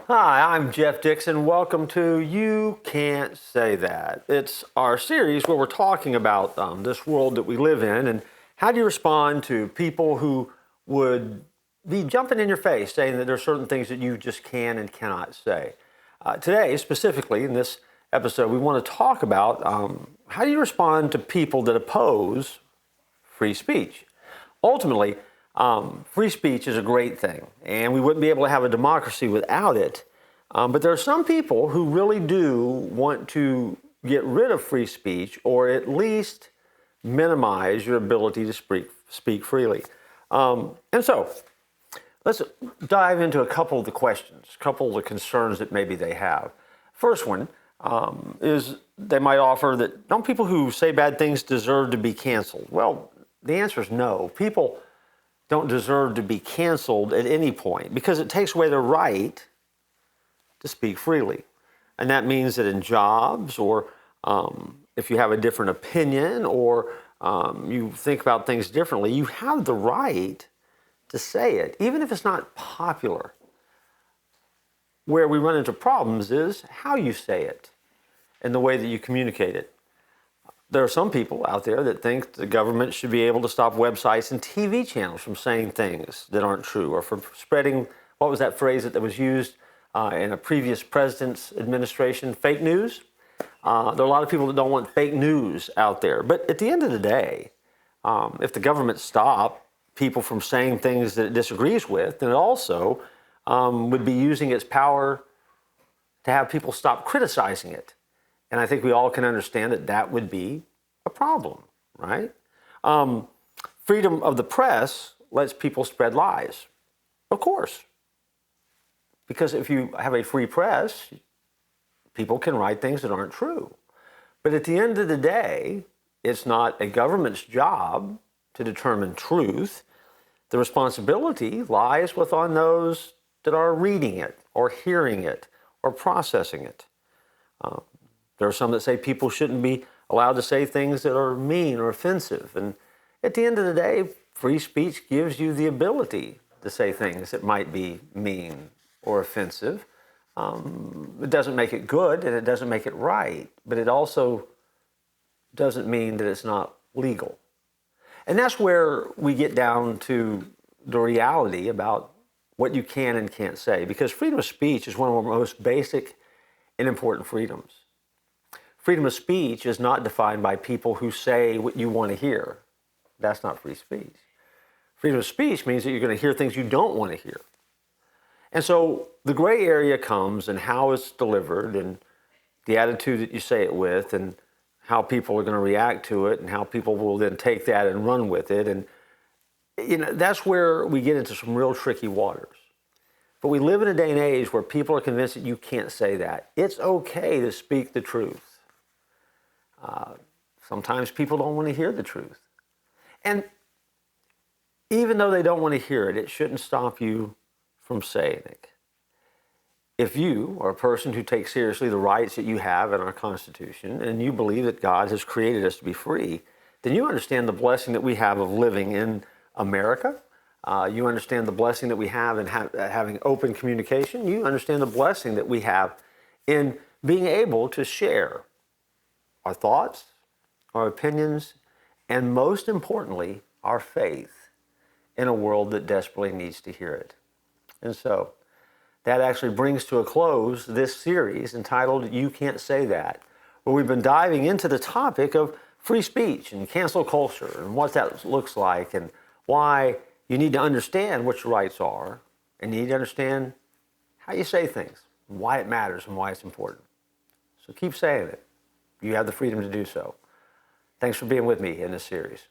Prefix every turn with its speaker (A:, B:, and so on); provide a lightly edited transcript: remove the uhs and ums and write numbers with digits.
A: Hi, I'm Jeff Dixon. Welcome to You Can't Say That. It's our series where we're talking about this world that we live in and how do you respond to people who would be jumping in your face saying that there are certain things that you just can and cannot say. Today, specifically in this episode, we want to talk about how do you respond to people that oppose free speech. Ultimately, free speech is a great thing, and we wouldn't be able to have a democracy without it. But there are some people who really do want to get rid of free speech, or at least minimize your ability to speak freely. And so, let's dive into a couple of the questions, a couple of the concerns that maybe they have. First one is they might offer that don't people who say bad things deserve to be canceled? Well, the answer is no. People don't deserve to be canceled at any point because it takes away their right to speak freely. And that means that in jobs or if you have a different opinion or you think about things differently, you have the right to say it, even if it's not popular. Where we run into problems is how you say it and the way that you communicate it. There are some people out there that think the government should be able to stop websites and TV channels from saying things that aren't true or from spreading, what was that phrase that was used in a previous president's administration, fake news? There are a lot of people that don't want fake news out there. But at the end of the day, if the government stopped people from saying things that it disagrees with, then it also would be using its power to have people stop criticizing it. And I think we all can understand that that would be a problem, right? Freedom of the press lets people spread lies, of course. Because if you have a free press, people can write things that aren't true. But at the end of the day, it's not a government's job to determine truth. The responsibility lies on those that are reading it or hearing it or processing it. There are some that say people shouldn't be allowed to say things that are mean or offensive. And at the end of the day, free speech gives you the ability to say things that might be mean or offensive. It doesn't make it good and it doesn't make it right, but it also doesn't mean that it's not legal. And that's where we get down to the reality about what you can and can't say, because freedom of speech is one of our most basic and important freedoms. Freedom of speech is not defined by people who say what you want to hear. That's not free speech. Freedom of speech means that you're going to hear things you don't want to hear. And so the gray area comes in how it's delivered and the attitude that you say it with and how people are going to react to it and how people will then take that and run with it. And that's where we get into some real tricky waters. But we live in a day and age where people are convinced that you can't say that. It's okay to speak the truth. Sometimes people don't want to hear the truth. And even though they don't want to hear it, it shouldn't stop you from saying it. If you are a person who takes seriously the rights that you have in our Constitution and you believe that God has created us to be free, then you understand the blessing that we have of living in America. You understand the blessing that we have in having open communication. You understand the blessing that we have in being able to share our thoughts, our opinions, and most importantly, our faith in a world that desperately needs to hear it. And so that actually brings to a close this series entitled You Can't Say That, where we've been diving into the topic of free speech and cancel culture and what that looks like and why you need to understand what your rights are and you need to understand how you say things, and why it matters and why it's important. So keep saying it. You have the freedom to do so. Thanks for being with me in this series.